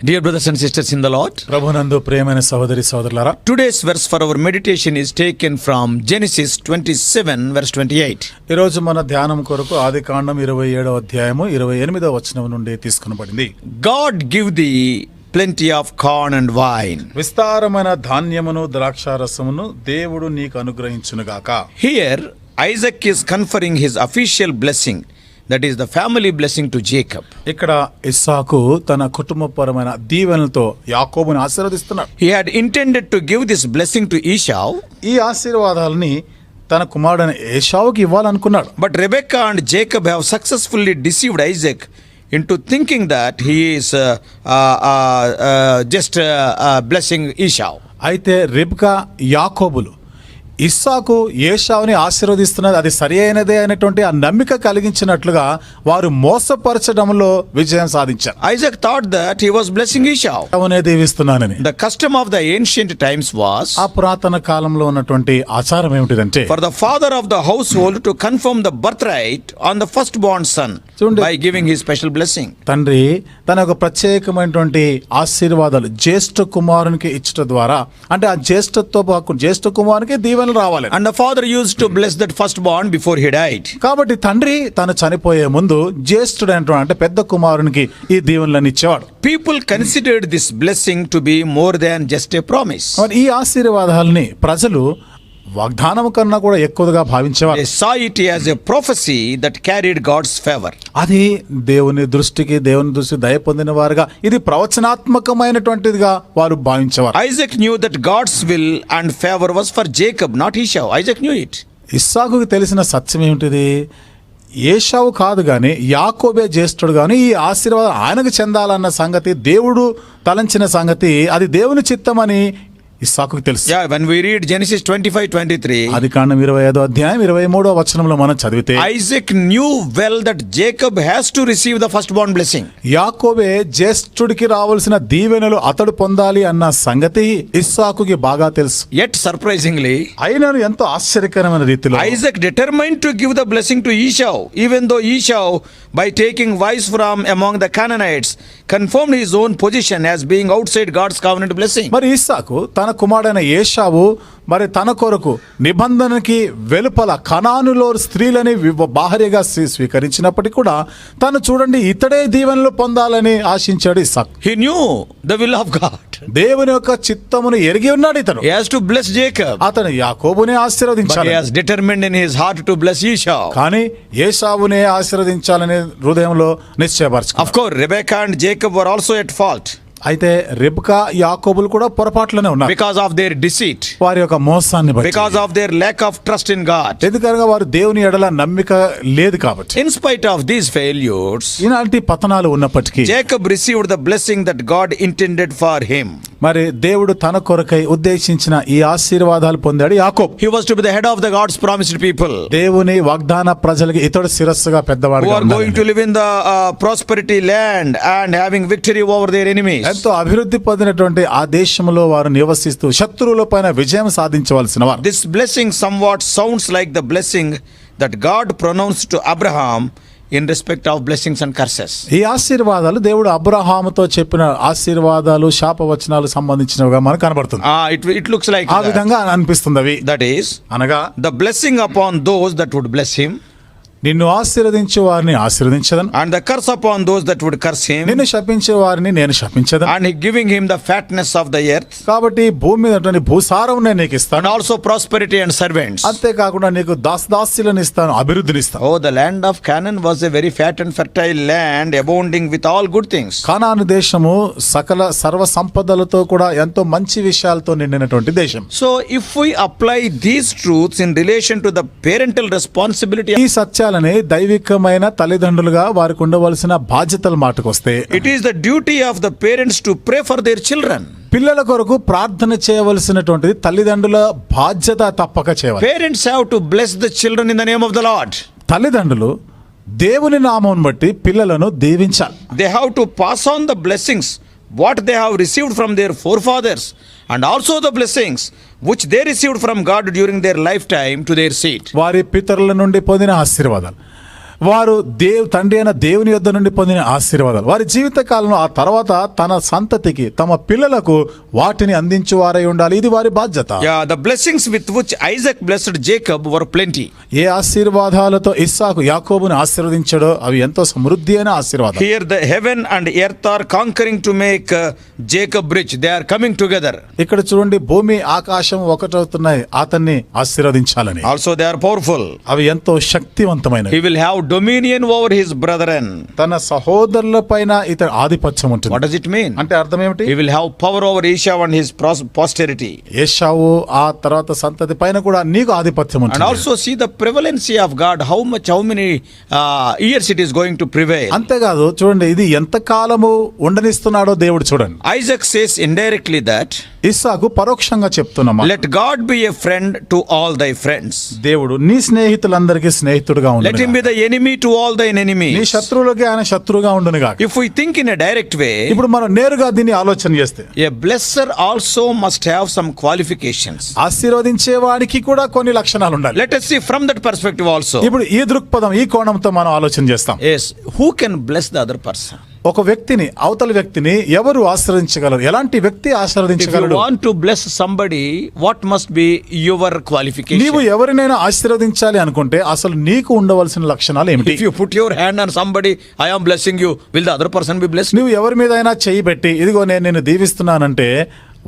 Dear brothers and sisters in the Lord, ప్రభునందు ప్రియమైన సహోదరి సహోదరులారా, today's verse for our meditation is taken from Genesis 27 verse 28. ఈ రోజు మన ధ్యానం కొరకు ఆదికాండం 27వ అధ్యాయము 28వ వచనం నుండి తీసుకొనబడింది. God give thee plenty of corn and wine. విస్తారమైన ధాన్యమును ద్రాక్షారసమును దేవుడు నీకు అనుగ్రహించునుగాక. Here Isaac is conferring his official blessing, that is the family blessing to Jacob. ఇక్కడ ఇస్సాకు తన కుటుంబపరమైన దీవెనలతో యాకోబుని ఆశీర్వదిస్తున్నాడు. He had intended to give this blessing to Esau, ఈ ఆశీర్వాదాలని తన కుమారుడైన ఏశావుకి ఇవ్వాలనుకున్నాడు. but Rebekah and Jacob have successfully deceived Isaac into thinking that he is just blessing Esau. అయితే రిబ్కా యాకోబులు ఇస్సాకు ఏశావుని ఆశీర్వదిస్తున్నది అది సరి అయినదే అనేటువంటి ఆ నమ్మిక కలిగించినట్లుగా వారు మోసపరచడంలో విజయం సాధించారు. Isaac thought that he was blessing Esau. అవునే దీవిస్తున్నానని. The custom of the ancient times was ఆ పురాతన కాలంలో ఉన్నటువంటి ఆచారం ఏమిటిదంటే, for the father of the household to confirm the birthright on the firstborn son by giving his special blessing. తండ్రి తన ఒక ప్రత్యేకమైనటువంటి ఆశీర్వాదాలు జ్యేష్ఠ కుమారునికి ఇచ్చట ద్వారా, అంటే ఆ జ్యేష్ఠ కుమారునికి దీవెనలు రావాలి. And the father used to bless that firstborn before he died. కాబట్టి తండ్రి తను చనిపోయే ముందు జ్యేష్ఠుడైనటువంటి అంటే పెద్ద కుమారునికి ఈ దీవెనలను ఇచ్చేవాడు. People considered this blessing to be more than just a promise. ఈ ఆశీర్వాదాలని ప్రజలు వాగ్దానం కన్నా కూడా ఎక్కువగా భావించేవారు. They saw it as a prophecy that carried God's favor. అది దేవుని దృష్టి దయ పొందిన వారుగా ఇది ప్రవచనాత్మకమైనటువంటిదిగా వారు భావించేవారు. Isaac knew that God's will and favor was for Jacob, not Esau. Isaac knew it. ఇస్సాకుకి తెలిసిన సత్యం ఏమిటిది? ఏశావు కాదు గాని యాకోబే జ్యేష్ఠుడు గాని ఈ ఆశీర్వాదం ఆయనకు చెందాలన్న సంగతి, దేవుడు తలంచిన సంగతి, అది దేవుని చిత్తమని ఇస్సాకుకు తెలుసు. Yeah, when we read Genesis 25:23, ఆదికాండం 25వ అధ్యాయం 23వ వచనంలో మనం చదివితే, Isaac knew well that Jacob has to receive the firstborn blessing. యాకోబే జ్యేష్ఠుడికి రావాల్సిన దీవెనలు అతడు పొందాలి అన్న సంగతి ఇస్సాకుకి బాగా తెలుసు. Yet surprisingly, అయినను ఎంతో ఆశ్చర్యకరమైన రీతిలో Isaac determined to give the blessing to Esau, even though Esau, by taking wives from among the Canaanites, confirmed his own position as being outside God's covenant blessing. మరి ఇస్సాకు తన కుమారుడైన ఏశావు మరి తన కొరకు నిబంధనకి వెలుపల కనానులో స్త్రీలని భార్యగా స్వీకరించినప్పటికీ కూడా తను చూడండి ఇతడే దీవెనలు పొందాలని ఆశించాడు ఇస్సాకు. He knew the will of God. దేవుని యొక్క చిత్తమును ఎరిగి ఉన్నాడు ఇతను. He has to bless Jacob. అతను యాకోబునే But ఆశీర్వదించాలి. he has determined in his heart to bless Esau. కానీ ఏశావునే ఆశీర్వదించాలనే హృదయంలో నిశ్చయపరచుకున్నాడు. Of course, Rebekah and Jacob were also at fault అయితే రిబ్కా యాకోబులు కూడా పొరపాట్లోనే ఉన్నారు. because of their deceit, వారి యొక్క మోసాన్ని బట్టి, because of their lack of trust in God. ఎందుకనగా వారు దేవుని ఎడల నమ్మిక లేదు కాబట్టి. In spite of these failures, ఇలాంటి పతనాలు ఉన్నప్పటికీ Jacob received the blessing that God intended for him. మరి దేవుడు తన కొరకై ఉద్దేశించిన ఈ ఆశీర్వాదాలు పొందాడు యాకోబు. He was to be the head of the God's promised people, దేవుని వాగ్దాన ప్రజలకి ఇతడు శిరస్సుగా who పెద్దవాడుగా are going to live in the prosperity land and having victory over their enemies. ఎంతో అభివృద్ధి పొందినటువంటి ఆ దేశంలో వారు నివసిస్తూ శత్రువుల పైన విజయం సాధించవలసిన వారు. This blessing somewhat sounds like the blessing that God pronounced to Abraham in respect of blessings and curses. ఈ ఆశీర్వాదాలు దేవుడు అబ్రహాముతో చెప్పిన ఆశీర్వాదాలు శాపవచనాలు సంబంధించినవిగా మనకు కనబడుతుంది. It looks like ఆ విధంగా అనిపిస్తుంది అవి. that is అనగా the blessing upon those that would bless him, నిన్ను ఆశీర్వదించే వారిని ఆశీర్వదించదను, and the curse upon those that would curse him, నిన్ను శపించే వారిని నేను శపించదను, and giving him the fatness of the earth, కాబట్టి భూమి మీద భూసారం నేను నీకు and ఇస్తాను, also prosperity and servants. అంతేకాకుండా నీకు దాసదాస్యులను ఇస్తాను, అభివృద్ధిని ఇస్తాను. Oh, the land of Canaan was a very fat and fertile land, abounding with all good things. Canaan దేశము సకల సర్వ సంపదలతో కూడా ఎంతో మంచి విషయాలతో నిండినటువంటి దేశం. So if we apply these truths in relation to the parental responsibility, ఈ సత్యాలని దైవికమైన తల్లిదండ్రులుగా వారికి ఉండవలసిన బాధ్యతల మాటకు వస్తే, it is the duty of the parents to pray for their children. పిల్లల కొరకు ప్రార్థన చేయవలసినటువంటిది తల్లిదండ్రుల బాధ్యత, తప్పక చేయాలి. Parents have to bless the children in the name of the Lord. తల్లిదండ్రులు దేవుని నామం బట్టి పిల్లలను దీవించాలి. They have to pass on the blessings what they have received from their forefathers, and also the blessings which they received from God during their lifetime to their seed. వారి పితరుల నుండి పొందిన ఆశీర్వాదాలు వారు తండ్రి అయిన దేవుని యొద్ద నుండి పొందిన ఆశీర్వాదాలు వారి జీవిత కాలంలో ఆ తర్వాత తన సంతతికి తమ పిల్లలకు వాటిని అందించువారై ఉండాలి. ఇది వారి బాధ్యత. Yeah, the blessings with which Isaac blessed Jacob were plenty. ఏ ఆశీర్వాదాలతో ఇస్సాకు యాకోబుని ఆశీర్వదించాడో అవి ఎంతో సమృద్ధి అయిన ఆశీర్వాదం. Here the heaven and earth are conquering to make Jacob rich. They are coming together. ఇక్కడ చూడండి, భూమి ఆకాశం ఒకటవుతున్నాయి అతన్ని ఆశీర్వదించాలని. Also they are powerful. అవి ఎంతో శక్తివంతమైనవి. He will have dominion over his brethren. తన సహోదరుల పైన ఇతని ఆధిపత్యం ఉంటుంది. What does it mean? అంటే అర్థం ఏమిటి? He will have power over Esau and his posterity. ఏశావు ఆ తర్వాత సంతతి పైన కూడా నీకు ఆధిపత్యం And ఉంటుంది. also see the prevalency of God, how many years it is going to prevail. అంతేకాదు చూడండి, ఇది ఎంత కాలము ఉండనిస్తున్నాడో దేవుడు చూడండి. Isaac says indirectly that ఇస్సాకు పరోక్షంగా చెప్తున్నామా, let God be a friend to all thy friends. దేవుడు నీ స్నేహితులందరికీ స్నేహితుడుగా Let him ఉండును. be the enemy to all thine నీ enemies. శత్రువులకి ఆయన శత్రువుగా ఉండునుగా. If we think in a direct way, ఇప్పుడు మనం నేరుగా దీన్ని ఆలోచన చేస్తే a blesser also must have some qualifications. ఆశీర్వదించే వాడికి కూడా కొన్ని లక్షణాలు ఉండాలి. Let us see from that perspective also. ఇప్పుడు ఈ దృక్పథం ఈ కోణంతో మనం ఆలోచన చేస్తాం. Yes, who can bless the other person? ఒక వ్యక్తిని అవతల వ్యక్తిని ఎవరు ఆశీర్వదించగలరు? ఎలాంటి వ్యక్తి If you ఆశీర్వదించగలడు? want to bless somebody, what must be your qualification? నీవు ఎవరినైనా ఆశీర్వదించాలి అనుకుంటే అసలు నీకు ఉండవలసిన లక్షణాలు ఏమిటి? If you put your hand on somebody, I am blessing you, will the other person be blessed? నువ్వు ఎవరి మీద అయినా చెయ్యి పెట్టి ఇదిగో నేను నిన్ను దీవిస్తున్నానంటే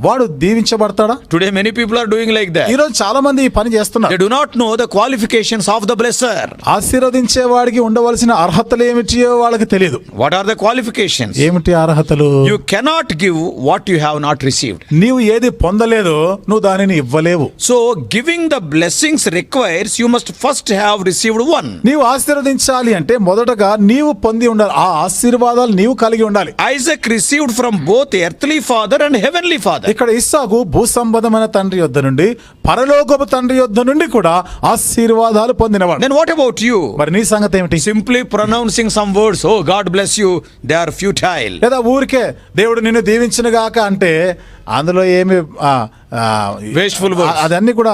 వాడు దీవించబడతాడా? Today many people are doing like that. ఈ రోజు చాలా మంది ఈ పని చేస్తున్నారు. They do not know the qualifications of the blesser. ఆశీర్వదించే వాడికి ఉండవలసిన అర్హతలు ఏమిటియో వాళ్ళకి తెలియదు. What are the qualifications? ఏమిటి అర్హతలు? You cannot give what you have not received. నీవు ఏది పొందలేదో నువ్వు దానిని ఇవ్వలేవు. So giving the blessings requires you must first have received one. నీవు ఆశీర్వదించాలి అంటే మొదటగా నీవు పొంది ఉండాలి. ఆ ఆశీర్వాదాలు నీవు కలిగి ఉండాలి. Isaac received from both earthly father and heavenly father. ఇక్కడ ఇస్సాకు భూ సంబంధమైన తండ్రి యొద్ద నుండి పరలోకపు తండ్రి యొద్ద నుండి కూడా ఆశీర్వాదాలు పొందినవాడు. Then what about you? మరి నీ సంగతి ఏమిటి? Simply pronouncing some words, oh God bless you, they are futile. లేదా ఊరికే దేవుడు నిన్ను దీవించిన గాక అంటే అందులో ఏమి Wasteful words. అదన్నీ కూడా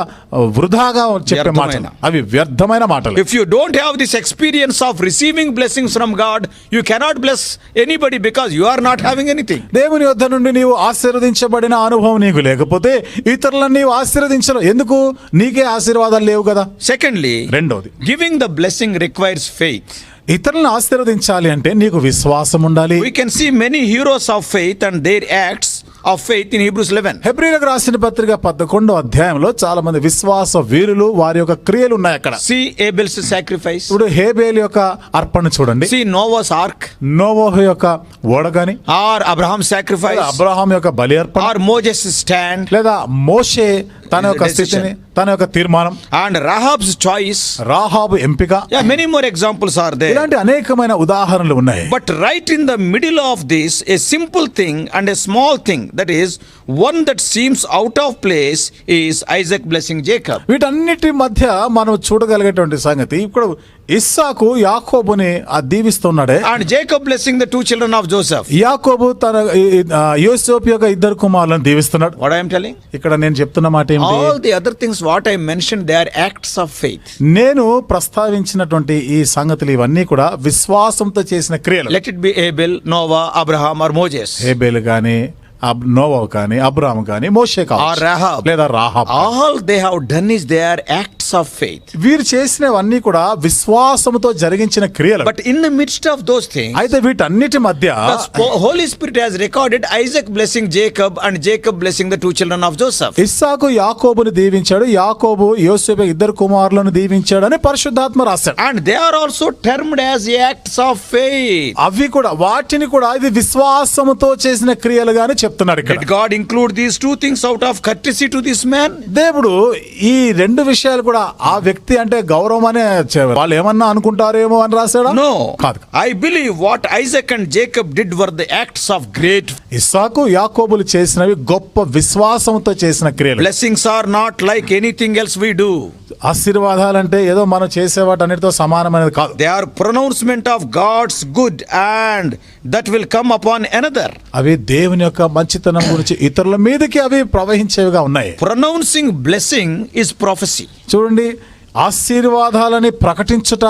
వృధాగా చెప్పే మాటలు, వ్యర్థమైన. అవి వ్యర్థమైన మాటలు. If you don't have this experience of receiving blessings from God, you cannot bless anybody because you are not having anything. దేవుని యొద్ద నుండి నీవు ఆశీర్వదించబడిన అనుభవం నీకు లేకపోతే ఇతరులను నీవు ఆశీర్వదించలేవు. ఎందుకు? నీకే ఆశీర్వాదాలు లేవు కదా. Secondly, రెండవది, giving the blessing requires faith. ఇతరులను ఆశీర్వదించాలి అంటే నీకు విశ్వాసం ఉండాలి. We can see many heroes of faith and their acts of faith in Hebrews 11. హెబ్రీయులకు రాసిన పత్రిక 11వ అధ్యాయంలో చాలా మంది విశ్వాస వీరులు వారి యొక్క క్రియలు ఉన్నాయి అక్కడ. See Abel's sacrifice. ఇప్పుడు హేబేలు యొక్క అర్పణ చూడండి, See Noah's ark. నోవహు యొక్క ఓడగాని, Or Abraham's sacrifice. అబ్రహాం యొక్క బలి అర్పణ, Or Moses' stand. లేదా మోషే తన యొక్క Decision. స్థితిని, తన యొక్క తీర్మానం, And Rahab's choice. రాహాబు ఎంపిక, Yeah, many more examples are there. ఇలాంటి అనేకమైన ఉదాహరణలు ఉన్నాయి. But right in the middle of this, a simple thing and a small thing, that is one that seems out of place, is Isaac blessing Jacob. వీటన్నిటి మధ్య మనం చూడగలిగేటువంటి సంగతి ఇప్పుడు ఇస్సాకు యాకోబుని దీవిస్తున్నాడే, And Jacob blessing the two children of Joseph. యాకోబు తన యోసేపు యొక్క ఇద్దరు కుమారులను దీవిస్తున్నాడు. What I am telling? ఇక్కడ నేను చెప్తున్న మాట ఏమిటి? All the other things what I mentioned, they are acts of faith. నేను ప్రస్తావించినటువంటి ఈ సంగతులు ఇవన్నీ కూడా విశ్వాసంతో చేసిన క్రియలు. Let it be Abel, Noah, Abraham or Moses. హేబేలు గాని, నోవహు కానీ, అబ్రాహాము కానీ, మోషే Or కావచ్చు, Rahab. లేదా Rahab. All they have done is they are acts of faith. వీరు చేసినవన్నీ కూడా విశ్వాసముతో జరిగించిన క్రియలు. But in the midst of those things, అయితే వీటన్నిటి మధ్య the Holy Spirit has recorded Isaac blessing Jacob and Jacob blessing the two children of Joseph. ఇస్సాకు యాకోబుని దీవించాడు, యాకోబు యోసేపు ఇద్దరు కుమారులను దీవించాడు అని పరిశుద్ధాత్మ రాశాడు. And they are also termed as acts of faith. అవి కూడా వాటిని కూడా ఇది విశ్వాసముతో చేసిన క్రియలుగానే చెప్తున్నాడు ఇక్కడ. Did God include these two things out of courtesy to this man? దేవుడు ఈ రెండు విషయాలు కూడా ఆ వ్యక్తి అంటే గౌరవం అనే వాళ్ళు ఏమన్నా అనుకుంటారేమో అని రాశాడా? No. కాదు. I believe what Isaac and Jacob did were the acts of great. ఇస్సాకు యాకోబులు చేసినవి గొప్ప విశ్వాసంతో చేసిన క్రియలు. Blessings are not like anything else we do. ఆశీర్వాదాలంటే ఏదో మనం చేసే వాటన్నిటితో సమానమైనది కాదు. They are pronouncement of God's good and that will come upon another. అవి దేవుని యొక్క మంచితనం గురించి ఇతరుల మీదకి అవి ప్రవహించేవిగా ఉన్నాయి. Pronouncing blessing is prophecy. చూడండి, ఆశీర్వాదాలని ప్రకటించుట,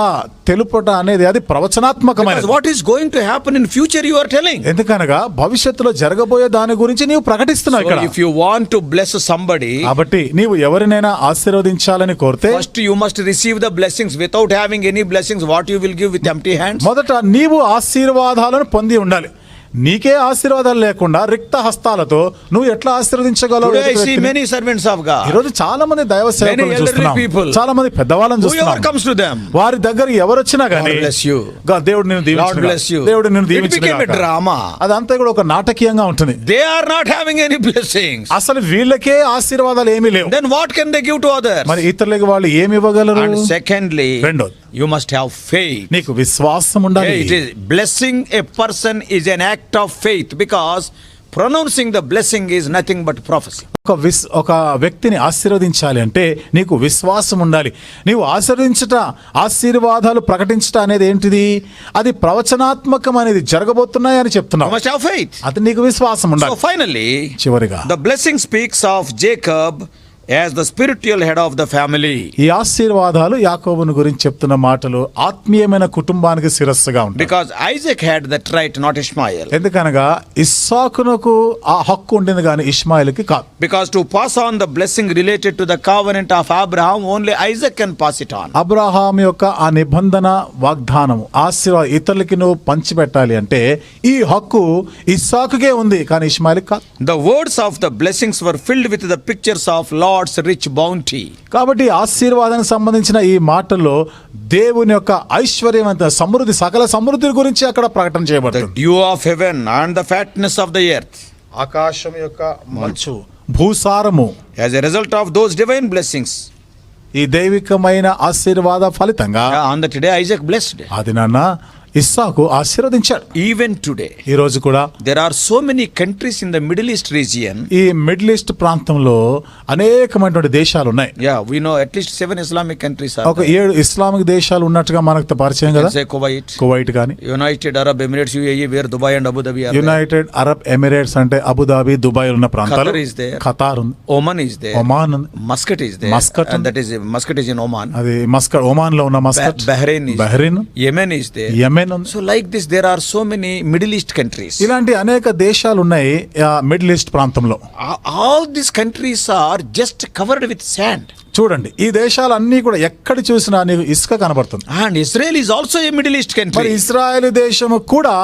తెలుపుట అనేది అది Because ప్రవచనాత్మకమైనది. what is going to happen in future you are telling. ఎందుకనగా భవిష్యత్తులో జరగబోయే దాని గురించి నీవు ప్రకటిస్తున్నావు So ఇక్కడ. if you want to bless somebody, కాబట్టి నీవు ఎవరినైనా ఆశీర్వదించాలని కోరితే first you must receive the blessings. Without having any blessings, what you will give with empty hands? మొదట నీవు ఆశీర్వాదాలను పొంది ఉండాలి. నీకే ఆశీర్వాదాలు లేకుండా రిక్త హస్తాలతో నువ్వు ఎట్లా ఆశీర్వదించగలవు? Today I see many servants of God. ఈరోజు చాలా మంది దైవ సేవకులను Many elderly చూస్తున్నాం, people. చాలా మంది పెద్దవాళ్ళని Whoever చూస్తున్నాం. comes to them, వారి దగ్గర ఎవరు వచ్చినా గానీ God bless you. దేవుడు నిన్ను Lord bless you. దీవించును, దేవుడు నిన్ను It became a దీవించును. drama. అదంతా కూడా ఒక నాటకీయంగా ఉంటుంది. They are not having any blessings. అసలు వీళ్ళకే ఆశీర్వాదాలు ఏమీ లేవు. Then what can they give to others? మరి ఇతరులకు వాళ్ళు ఏమి ఇవ్వగలరు? And secondly, రెండోది, you must have faith. నీకు విశ్వాసం ఉండాలి. It is blessing a person is an act of faith because pronouncing the blessing is nothing but prophecy. ఒక వ్యక్తిని ఆశీర్వదించాలి అంటే నీకు విశ్వాసం ఉండాలి. నీవు ఆశీర్వదించుట, ఆశీర్వాదాలు ప్రకటించుట అనేది ఏంటిది? అది ప్రవచనాత్మకం, అనేది జరగబోతున్నాయని You చెప్తున్నావు. must have faith. అది నీకు విశ్వాసం So ఉండాలి. finally, చివరిగా the blessing speaks of Jacob as the spiritual head of the family. ఈ ఆశీర్వాదాలు యాకోబును గురించి చెప్తున్న మాటలు ఆత్మీయమైన కుటుంబానికి శిరస్సుగా ఉంటాయి. Because Isaac had that right, not Ishmael. ఎందుకనగా ఇస్సాకునకు ఆ హక్కు ఉండింది కానీ ఇష్మాయిల్కి కాదు. Because to pass on the blessing related to the covenant of Abraham, only Isaac can pass it on. Abraham యొక్క ఆ నిబంధన వాగ్దానము ఆశీర్వాదం ఇతరులకి నువ్వు పంచిపెట్టాలి అంటే ఈ హక్కు ఇస్సాకుకే ఉంది కానీ ఇష్మాయిల్కి కాదు. The words of the blessings were filled with the pictures of Lord's rich bounty. కాబట్టి ఆశీర్వాదానికి సంబంధించిన ఈ మాటల్లో దేవుని యొక్క ఐశ్వర్యవంత సమృద్ధి, సకల సమృద్ధి గురించి అక్కడ ప్రకటన The చేయబడుతుంది. dew of heaven and the fatness of the earth. ఆకాశం యొక్క మంచు, భూసారము, As a result of those divine blessings, ఈ దైవికమైన ఆశీర్వాద ఫలితంగా on that day Isaac blessed. అది నాన్న ఇస్సాకు ఆశీర్వదించాడు. Even today, ఈ రోజు కూడా there are so many countries in the Middle East region. ఈ మిడిల్ ఈస్ట్ ప్రాంతంలో అనేకమైనటువంటి దేశాలు ఉన్నాయి. Yeah, we know at least 7 Islamic countries are ఒక there. 7 ఇస్లామిక్ దేశాలు ఉన్నట్టుగా మనకు పరిచయం You కదా. can say Kuwait, కువైట్ కానీ, United Arab Emirates, UAE, where Dubai and Abu Dhabi are there. United Arab Emirates అంటే అబుదాబి, దుబాయ్ ఉన్న ప్రాంతాలు, Qatar is there. ఖతార్ ఉంది, Oman is there. ఒమాన్ ఉంది, Muscat is there. Muscat And that is Muscat is in Oman. అది Muscat, Oman లో ఉన్న Muscat, Bahrain is Bahrain, Yemen is there. Yemen ఉంది. So like this, there are so many Middle East countries. ఇలాంటి అనేక దేశాలు ఉన్నాయి middle east ప్రాంతంలో. All these countries are just covered with sand. చూడండి, ఈ దేశాలన్నీ కూడా ఎక్కడ చూసినా నీకు ఇసుక కనబడుతుంది. And Israel is also a Middle East మరి country. ఇస్రాయేల్ దేశము కూడా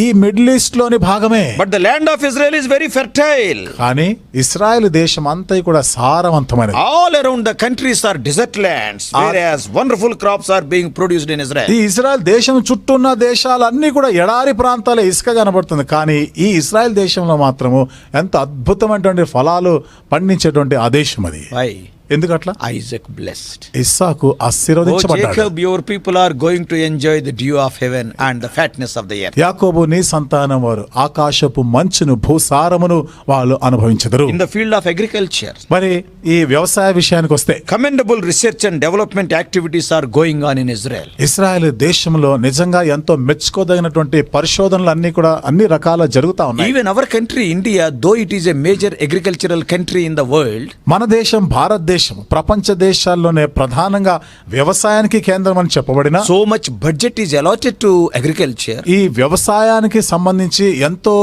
ఈ మిడిల్ ఈస్ట్ లోని భాగమే. But the land of Israel is very fertile. కానీ ఇస్రాయేల్ దేశం అంతా కూడా సారవంతమైనది. All around the countries are desert lands, whereas wonderful crops are being produced in Israel. ఈ ఇస్రాయేల్ దేశం చుట్టూ ఉన్న దేశాలన్నీ కూడా ఎడారి ప్రాంతాల ఇసుక కనబడుతుంది. కానీ ఈ ఇస్రాయేల్ దేశంలో మాత్రము ఎంత అద్భుతమైనటువంటి ఫలాలు పండించేటువంటి ఆ దేశం అది. Why? ఎందుకట్లా? Isaac blessed. Isaac Oh ఆశీర్వదించబడ్డాడు. Jacob, your people are going to enjoy the dew of heaven and the fatness of the earth. యాకోబు నీ సంతానం వారు ఆకాశపు మంచును, భూసారమును వాళ్ళు అనుభవించెదరు. In the field of agriculture, మరి ఈ వ్యవసాయ విషయానికి వస్తే commendable research and development activities are going on in Israel. Israel దేశంలో నిజంగా ఎంతో మెచ్చుకోదగినటువంటి పరిశోధనలు అన్ని కూడా అన్ని రకాల జరుగుతా ఉన్నాయి. Even our country, India, though it is a major agricultural country in the world, మన దేశం భారతదేశం ప్రపంచ దేశాల్లోనే ప్రధానంగా వ్యవసాయానికి కేంద్రం అని చెప్పబడిన so much budget is allotted to agriculture. ఈ వ్యవసాయానికి సంబంధించి ఎంతో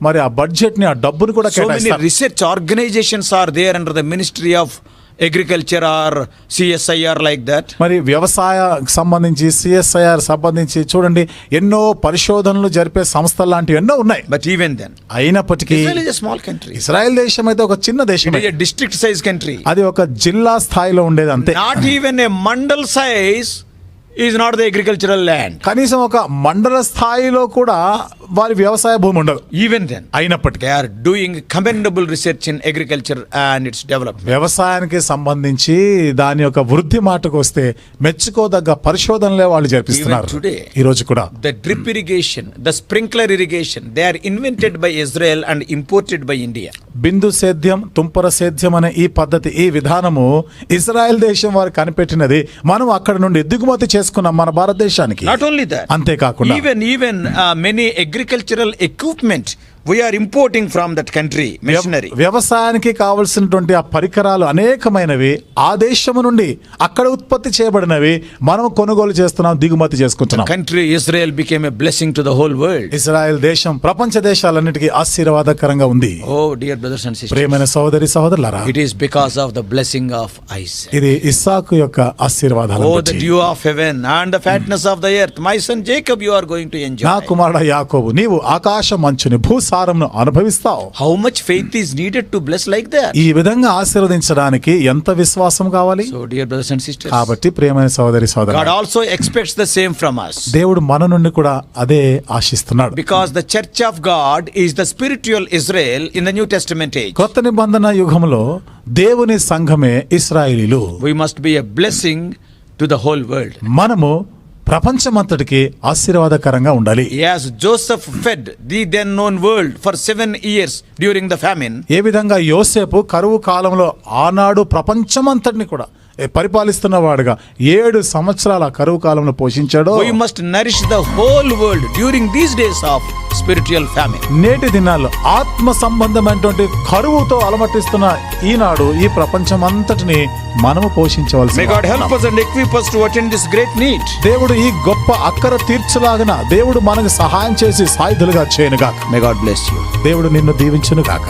మరి ఆ బడ్జెట్ ని, ఆ డబ్బుని కూడా So many కేటాయిస్తారు. research organizations are there under the Ministry of Agriculture or CSIR like that. మరి వ్యవసాయ సంబంధించి, సిఎస్ఐఆర్ సంబంధించి చూడండి ఎన్నో పరిశోధనలు జరిపే సంస్థలు లాంటివి ఎన్నో ఉన్నాయి. But even then, అయినప్పటికీ Israel is a small country. Israel దేశం అయితే ఒక చిన్న It దేశమే. is a district size country. అది ఒక జిల్లా స్థాయిలో ఉండేది అంతే. Not even a mandal size is not the agricultural land. కనీసం ఒక మండల స్థాయిలో కూడా వారి వ్యవసాయ భూమి ఉండదు. Even then, అయినప్పటికీ they are doing commendable research in agriculture and its development. వ్యవసాయానికి సంబంధించి దాని యొక్క వృద్ధి మాటకు వస్తే మెచ్చుకోదగ్గ పరిశోధనలే వాళ్ళు జరిపిస్తున్నారు. Even today, ఈ రోజు కూడా the drip irrigation, the sprinkler irrigation, they are invented by Israel and imported by India. బిందు సేద్యం, తుంపర సేద్యం అనే ఈ పద్ధతి, ఈ విధానము ఇజ్రాయెల్ దేశం వారు కనిపెట్టినది. మనం అక్కడ నుండి దిగుమతి చేసుకున్నాం మన భారతదేశానికి. Not only that, అంతేకాకుండా even many agricultural equipment we are importing from that country machinery. వ్యవసాయానికి కావలసినటువంటి ఆ పరికరాలు అనేకమైనవి ఆ దేశము నుండి అక్కడ ఉత్పత్తి చేయబడినవి మనం కొనుగోలు చేస్తున్నాం, దిగుమతి చేసుకుంటున్నాం. Country Israel became a blessing to the whole world. Israel దేశం ప్రపంచ దేశాలన్నిటికీ ఆశీర్వాదకరంగా ఉంది. Oh dear brothers and sisters, ప్రియమైన సహోదరి సహోదరులారా, it is because of the blessing of Isaac. ఇది ఇస్సాకు యొక్క ఆశీర్వాదాలను Oh, the బట్టి. dew of heaven and the fatness of the earth, my son Jacob, you are going to enjoy. నా కుమారుడు యాకోబు, నీవు ఆకాశ మంచుని భూసారమును అనుభవిస్తావు. How much faith is needed to bless like that? ఈ విధంగా ఆశీర్వదించడానికి ఎంత విశ్వాసం కావాలి? So dear brothers and sisters, కాబట్టి ప్రియమైన సహోదరి God సహోదరులారా, also expects the same from us. దేవుడు మన నుండి కూడా అదే ఆశిస్తున్నాడు. Because the church of God is the spiritual Israel in the New Testament age. కొత్త నిబంధన యుగంలో దేవుని సంఘమే ఇశ్రాయేలీలు. We must be a blessing to the whole world. మనము ప్రపంచమంతటికి ఆశీర్వాదకరంగా ఉండాలి. As Joseph fed the then known world for 7 years during the famine, ఏ విధంగా యోసేపు కరువు కాలంలో ఆనాడు ప్రపంచమంతటిని కూడా పరిపాలిస్తున్న వాడుగా 7 సంవత్సరాల కరువు కాలంలో పోషించాడో, we must nourish the whole world during these days of spiritual famine. నేటి దినాల్లో ఆత్మ సంబంధమైనటువంటి కరువుతో అలమటిస్తున్న ఈనాడు ఈ ప్రపంచం అంతటిని మనము పోషించవలసి. May God help us and equip us to attend this great need. దేవుడు ఈ గొప్ప అక్కర తీర్చలాగిన దేవుడు మనకు సహాయం చేసి సాయుధులుగా చేయనుగాక. May God bless you. దేవుడు నిన్ను దీవించునుగాక.